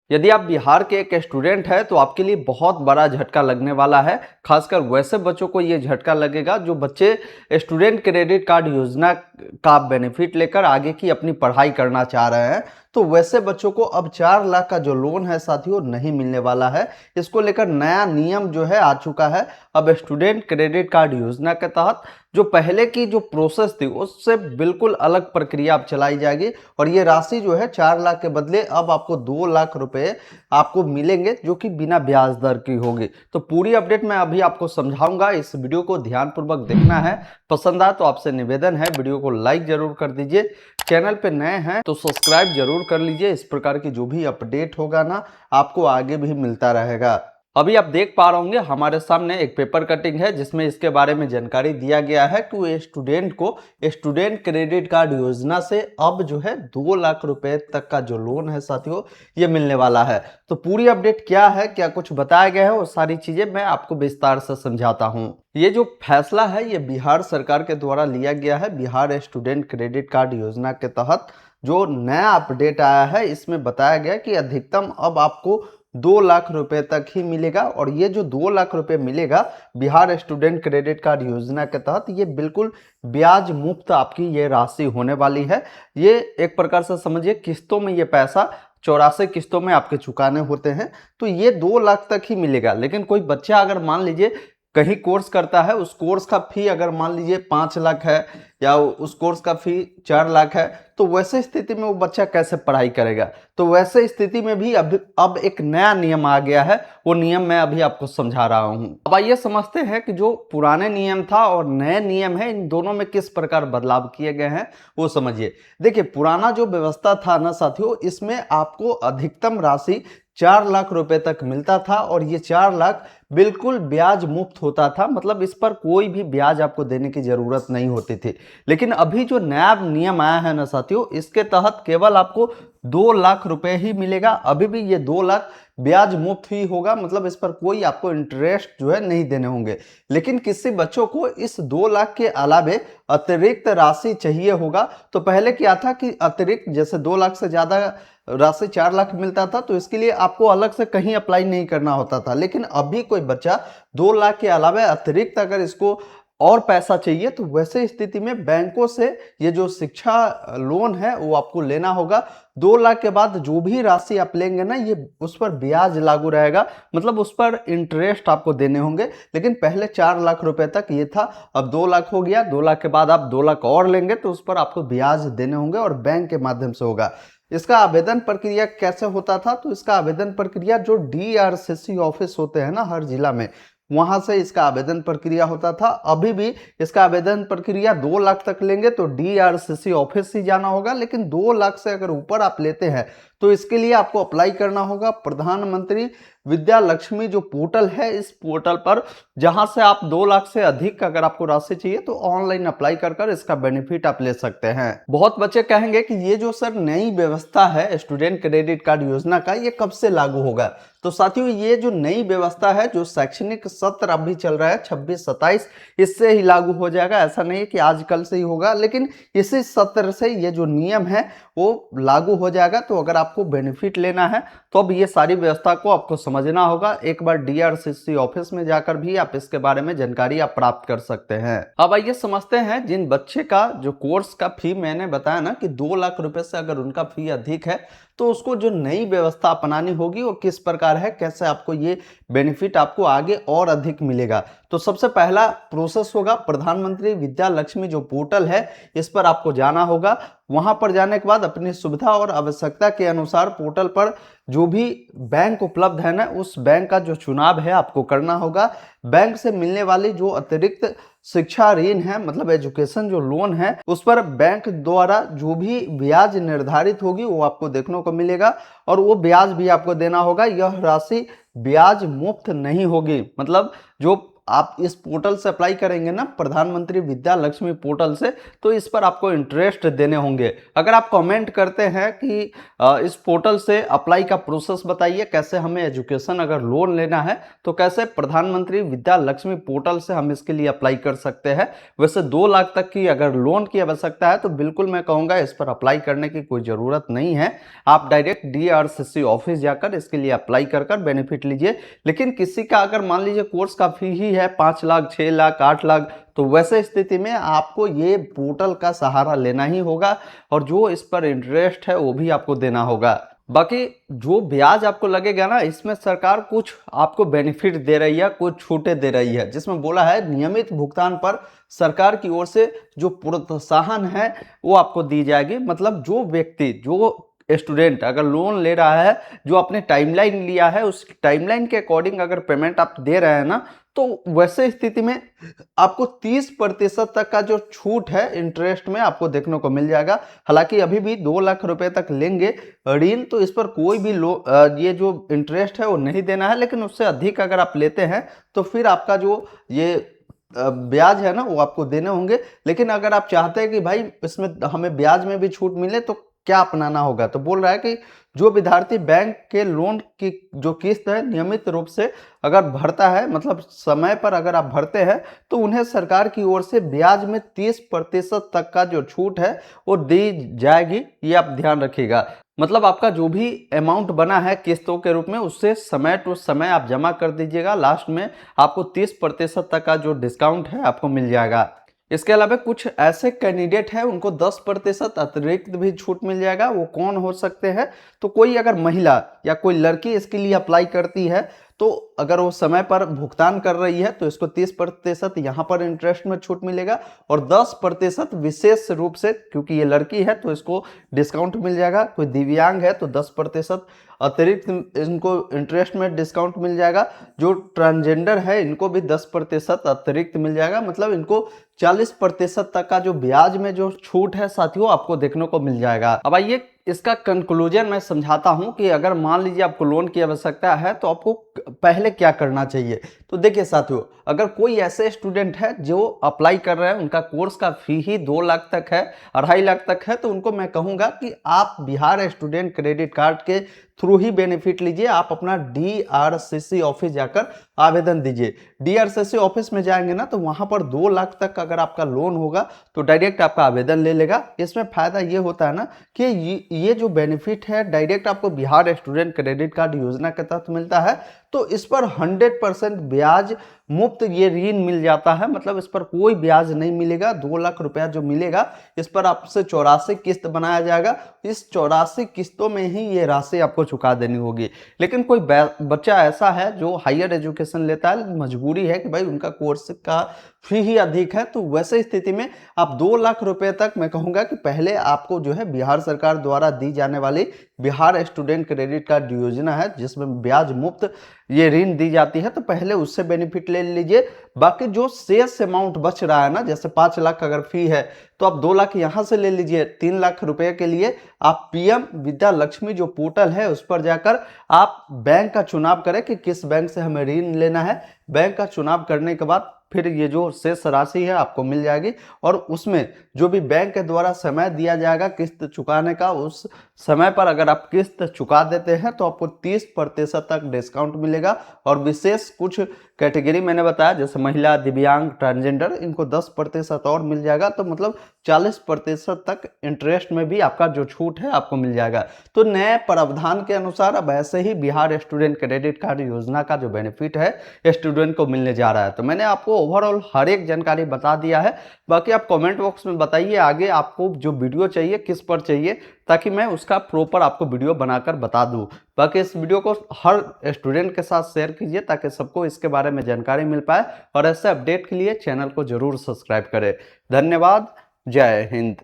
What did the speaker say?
यदि आप बिहार के एक स्टूडेंट हैं तो आपके लिए बहुत बड़ा झटका लगने वाला है। खासकर वैसे बच्चों को ये झटका लगेगा जो बच्चे स्टूडेंट क्रेडिट कार्ड योजना का बेनिफिट लेकर आगे की अपनी पढ़ाई करना चाह रहे हैं। तो वैसे बच्चों को अब 4 लाख का जो लोन है साथियों नहीं मिलने वाला है। इसको लेकर नया नियम जो है आ चुका है। अब स्टूडेंट क्रेडिट कार्ड योजना के तहत जो पहले की जो प्रोसेस थी उससे बिल्कुल अलग प्रक्रिया अब चलाई जाएगी और ये राशि जो है 4 लाख के बदले अब आपको 2 लाख रुपए आपको मिलेंगे, जो कि बिना ब्याज दर की होगी। तो पूरी अपडेट मैं अभी आपको समझाऊंगा, इस वीडियो को ध्यानपूर्वक देखना है। पसंद आए तो आपसे निवेदन है वीडियो को लाइक जरूर कर दीजिए। चैनल पे नए हैं तो सब्सक्राइब जरूर कर लीजिए। इस प्रकार की जो भी अपडेट होगा ना आपको आगे भी मिलता रहेगा। अभी आप देख पा रहे होंगे हमारे सामने एक पेपर कटिंग है जिसमें इसके बारे में जानकारी दिया गया है कि स्टूडेंट को स्टूडेंट क्रेडिट कार्ड योजना से अब जो है 2 लाख रुपए तक का जो लोन है साथियों ये मिलने वाला है। तो पूरी अपडेट क्या है, क्या कुछ बताया गया है, वो सारी चीजें मैं आपको विस्तार से समझाता हूँ। ये जो फैसला है ये बिहार सरकार के द्वारा लिया गया है। बिहार स्टूडेंट क्रेडिट कार्ड योजना के तहत जो नया अपडेट आया है इसमें बताया गया कि अधिकतम अब आपको 2 लाख रुपए तक ही मिलेगा। और ये जो 2 लाख रुपए मिलेगा बिहार स्टूडेंट क्रेडिट कार्ड योजना के तहत ये बिल्कुल ब्याज मुक्त आपकी ये राशि होने वाली है। ये एक प्रकार से समझिए किस्तों में ये पैसा 84 किस्तों में आपके चुकाने होते हैं। तो ये 2 लाख तक ही मिलेगा। लेकिन कोई बच्चा अगर मान लीजिए कहीं कोर्स करता है, उस कोर्स का फी अगर मान लीजिए 5 लाख है या उस कोर्स का फी 4 लाख है, तो वैसे स्थिति में वो बच्चा कैसे पढ़ाई करेगा। तो वैसे स्थिति में भी अब एक नया नियम आ गया है। वो नियम मैं अभी आपको समझा रहा हूं। अब आइए समझते हैं कि जो पुराने नियम था और नए नियम है इन दोनों में किस प्रकार बदलाव किए गए हैं वो समझिए। देखिए पुराना जो व्यवस्था था ना साथियों, इसमें आपको अधिकतम राशि 4 लाख रुपए तक मिलता था और ये 4 लाख बिल्कुल ब्याज मुक्त होता था। मतलब इस पर कोई भी ब्याज आपको देने की जरूरत नहीं होती थी। लेकिन अभी जो नया नियम आया है ना साथियों, इसके तहत केवल आपको 2 लाख रुपए ही मिलेगा। अभी भी ये 2 लाख ब्याज मुक्त ही होगा। मतलब इस पर कोई आपको इंटरेस्ट जो है नहीं देने होंगे। लेकिन किसी बच्चों को इस 2 लाख के अलावे अतिरिक्त राशि चाहिए होगा। तो पहले क्या था कि अतिरिक्त जैसे 2 लाख से ज्यादा राशि 4 लाख मिलता था तो इसके लिए आपको अलग से कहीं अप्लाई नहीं करना होता था। लेकिन अभी कोई बच्चा 2 लाख के अलावा अतिरिक्त अगर इसको और पैसा चाहिए तो वैसे स्थिति में बैंकों से ये जो शिक्षा लोन है वो आपको लेना होगा। 2 लाख के बाद जो भी राशि आप लेंगे ना ये उस पर ब्याज लागू रहेगा। मतलब उस पर इंटरेस्ट आपको देने होंगे। लेकिन पहले 4 लाख रुपए तक ये था, अब 2 लाख हो गया। 2 लाख के बाद आप 2 लाख और लेंगे तो उस पर आपको ब्याज देने होंगे और बैंक के माध्यम से होगा। इसका आवेदन प्रक्रिया कैसे होता था, तो इसका आवेदन प्रक्रिया जो डीआरसीसी ऑफिस होते हैं ना हर जिला में, वहां से इसका आवेदन प्रक्रिया होता था। अभी भी इसका आवेदन प्रक्रिया 2 लाख तक लेंगे तो डीआरसीसी ऑफिस ही जाना होगा। लेकिन 2 लाख से अगर ऊपर आप लेते हैं तो इसके लिए आपको अप्लाई करना होगा प्रधानमंत्री विद्या लक्ष्मी जो पोर्टल है, इस पोर्टल पर, जहां से आप 2 लाख से अधिक अगर आपको राशि चाहिए तो ऑनलाइन अप्लाई कर इसका बेनिफिट आप ले सकते हैं। बहुत बच्चे कहेंगे कि ये जो सर नई व्यवस्था है स्टूडेंट क्रेडिट कार्ड योजना का, ये कब से लागू होगा। तो साथियों ये जो नई व्यवस्था है, जो शैक्षणिक सत्र अभी चल रहा है 26-27, इससे ही लागू हो जाएगा। ऐसा नहीं है कि आज कल से ही होगा, लेकिन इसी सत्र से ये जो नियम है वो लागू हो जाएगा। तो अगर आपको बेनिफिट लेना है तो अब ये सारी व्यवस्था को आपको समझना होगा। एक बार डीआरसीसी ऑफिस में जाकर भी आप इसके बारे में जानकारी आप प्राप्त कर सकते हैं। अब आइए समझते हैं जिन बच्चे का जो कोर्स का फी मैंने बताया ना कि 2 लाख रुपए से अगर उनका फी अधिक है तो उसको जो नई व्यवस्था अपनानी होगी वो किस प्रकार है, कैसे आपको ये बेनिफिट आपको आगे और अधिक मिलेगा। तो सबसे पहला प्रोसेस होगा प्रधानमंत्री विद्या लक्ष्मी जो पोर्टल है इस पर आपको जाना होगा। वहां पर जाने के बाद अपनी सुविधा और आवश्यकता के अनुसार पोर्टल पर जो भी बैंक उपलब्ध है ना उस बैंक का जो चुनाव है आपको करना होगा। बैंक से मिलने वाली जो अतिरिक्त शिक्षा ऋण है, मतलब एजुकेशन जो लोन है, उस पर बैंक द्वारा जो भी ब्याज निर्धारित होगी वो आपको देखने को मिलेगा और वो ब्याज भी आपको देना होगा। यह राशि ब्याज मुक्त नहीं होगी। मतलब जो आप इस पोर्टल से अप्लाई करेंगे ना, प्रधानमंत्री विद्या लक्ष्मी पोर्टल से, तो इस पर आपको इंटरेस्ट देने होंगे। अगर आप कमेंट करते हैं कि इस पोर्टल से अप्लाई का प्रोसेस बताइए, कैसे हमें एजुकेशन अगर लोन लेना है तो कैसे प्रधानमंत्री विद्या लक्ष्मी पोर्टल से हम इसके लिए अप्लाई कर सकते हैं। वैसे 2 लाख तक की अगर लोन की आवश्यकता है तो बिल्कुल मैं कहूँगा इस पर अप्लाई करने की कोई ज़रूरत नहीं है। आप डायरेक्ट DRCC ऑफिस जाकर इसके लिए अप्लाई कर बेनिफिट लीजिए। लेकिन किसी का अगर मान लीजिए कोर्स का फी ही है 5 लाख, 6 लाख, 8 लाख, तो वैसे स्थिति में आपको ये पोर्टल का सहारा लेना ही होगा और जो इस पर इंटरेस्ट है वो भी आपको देना होगा। बाकी जो ब्याज आपको लगेगा ना, इसमें सरकार कुछ आपको बेनिफिट दे रही है, कुछ छूटें दे रही है, जिसमें बोला है नियमित भुगतान पर सरकार की ओर से जो प्रोत्साहन है वो आपको दी जाएगी। मतलब जो व्यक्ति, जो स्टूडेंट अगर लोन ले रहा है, जो आपने टाइमलाइन लिया है उस टाइमलाइन के अकॉर्डिंग अगर पेमेंट आप दे रहे हैं ना, तो वैसे स्थिति में आपको 30% तक का जो छूट है इंटरेस्ट में आपको देखने को मिल जाएगा। हालांकि अभी भी 2 लाख रुपए तक लेंगे ऋण तो इस पर कोई भी ये जो इंटरेस्ट है वो नहीं देना है, लेकिन उससे अधिक अगर आप लेते हैं तो फिर आपका जो ये ब्याज है ना वो आपको देने होंगे। लेकिन अगर आप चाहते हैं कि भाई इसमें हमें ब्याज में भी छूट मिले तो क्या अपनाना होगा, तो बोल रहा है कि जो विद्यार्थी बैंक के लोन की जो किस्त है नियमित रूप से अगर भरता है, मतलब समय पर अगर आप भरते हैं, तो उन्हें सरकार की ओर से ब्याज में 30% तक का जो छूट है वो दी जाएगी। ये आप ध्यान रखिएगा। मतलब आपका जो भी अमाउंट बना है किस्तों के रूप में उससे समय टू समय आप जमा कर दीजिएगा। लास्ट में आपको 30% तक का जो डिस्काउंट है आपको मिल जाएगा। इसके अलावा कुछ ऐसे कैंडिडेट हैं उनको 10% अतिरिक्त भी छूट मिल जाएगा। वो कौन हो सकते हैं, तो कोई अगर महिला या कोई लड़की इसके लिए अप्लाई करती है तो अगर वो समय पर भुगतान कर रही है तो इसको 30% यहाँ पर इंटरेस्ट में छूट मिलेगा और 10% विशेष रूप से, क्योंकि ये लड़की है तो इसको डिस्काउंट मिल जाएगा। कोई दिव्यांग है तो 10% अतिरिक्त इनको इंटरेस्ट में डिस्काउंट मिल जाएगा। जो ट्रांसजेंडर है इनको भी 10% अतिरिक्त मिल जाएगा। मतलब इनको 40% तक का जो ब्याज में जो छूट है साथियों आपको देखने को मिल जाएगा। अब आइए इसका कंक्लूजन मैं समझाता हूं कि अगर मान लीजिए आपको लोन की आवश्यकता है तो आपको पहले क्या करना चाहिए। तो देखिए साथियों, अगर कोई ऐसे स्टूडेंट है जो अप्लाई कर रहे हैं, उनका कोर्स का फी ही 2 लाख तक है, 2.5 लाख तक है, तो उनको मैं कहूंगा कि आप बिहार स्टूडेंट क्रेडिट कार्ड के थ्रू ही बेनिफिट लीजिए। आप अपना DRCC ऑफिस जाकर आवेदन दीजिए। DRCC ऑफिस में जाएंगे ना तो वहां पर 2 लाख तक अगर आपका लोन होगा तो डायरेक्ट आपका आवेदन ले लेगा। इसमें फायदा ये होता है ना कि ये जो बेनिफिट है डायरेक्ट आपको बिहार स्टूडेंट क्रेडिट कार्ड योजना के तहत मिलता है। तो इस पर 100% ब्याज मुफ्त ये ऋण मिल जाता है। मतलब इस पर कोई ब्याज नहीं मिलेगा। 2 लाख रुपया जो मिलेगा इस पर आपसे 84 किस्त बनाया जाएगा। इस 84 किस्तों में ही ये राशि आपको चुका देनी होगी। लेकिन कोई बच्चा ऐसा है जो हायर एजुकेशन लेता है, मजबूरी है कि भाई उनका कोर्स का फी ही अधिक है, तो वैसे स्थिति में आप 2 लाख रुपए तक मैं कहूंगा कि पहले आपको जो है बिहार सरकार द्वारा दी जाने वाली बिहार स्टूडेंट क्रेडिट कार्ड योजना है जिसमें ब्याज मुक्त ये ऋण दी जाती है, तो पहले उससे बेनिफिट ले लीजिए। बाकी जो शेष अमाउंट बच रहा है ना, जैसे 5 लाख अगर फी है तो आप 2 लाख यहां से ले लीजिए। 3 लाख रुपए के लिए आप PM विद्या लक्ष्मी जो पोर्टल है उस पर जाकर आप बैंक का चुनाव करें कि किस बैंक से हमें ऋण लेना है। बैंक का चुनाव करने के बाद फिर ये जो शेष राशि है आपको मिल जाएगी और उसमें जो भी बैंक के द्वारा समय दिया जाएगा किस्त चुकाने का, उस समय पर अगर आप किस्त चुका देते हैं तो आपको 30% तक डिस्काउंट मिलेगा। और विशेष कुछ कैटेगरी मैंने बताया जैसे महिला, दिव्यांग, ट्रांसजेंडर, इनको 10% और मिल जाएगा। तो मतलब 40% तक इंटरेस्ट में भी आपका जो छूट है आपको मिल जाएगा। तो नए प्रावधान के अनुसार अब ऐसे ही बिहार स्टूडेंट क्रेडिट कार्ड योजना का जो बेनिफिट है स्टूडेंट को मिलने जा रहा है। तो मैंने आपको ओवरऑल हर एक जानकारी बता दिया है। बाकी आप कमेंट बॉक्स में बताइए आगे आपको जो वीडियो चाहिए किस पर चाहिए, ताकि मैं उसका प्रॉपर आपको वीडियो बनाकर बता दूं। बाकी इस वीडियो को हर स्टूडेंट के साथ शेयर कीजिए ताकि सबको इसके बारे में जानकारी मिल पाए और ऐसे अपडेट के लिए चैनल को जरूर सब्सक्राइब करें। धन्यवाद। जय हिंद।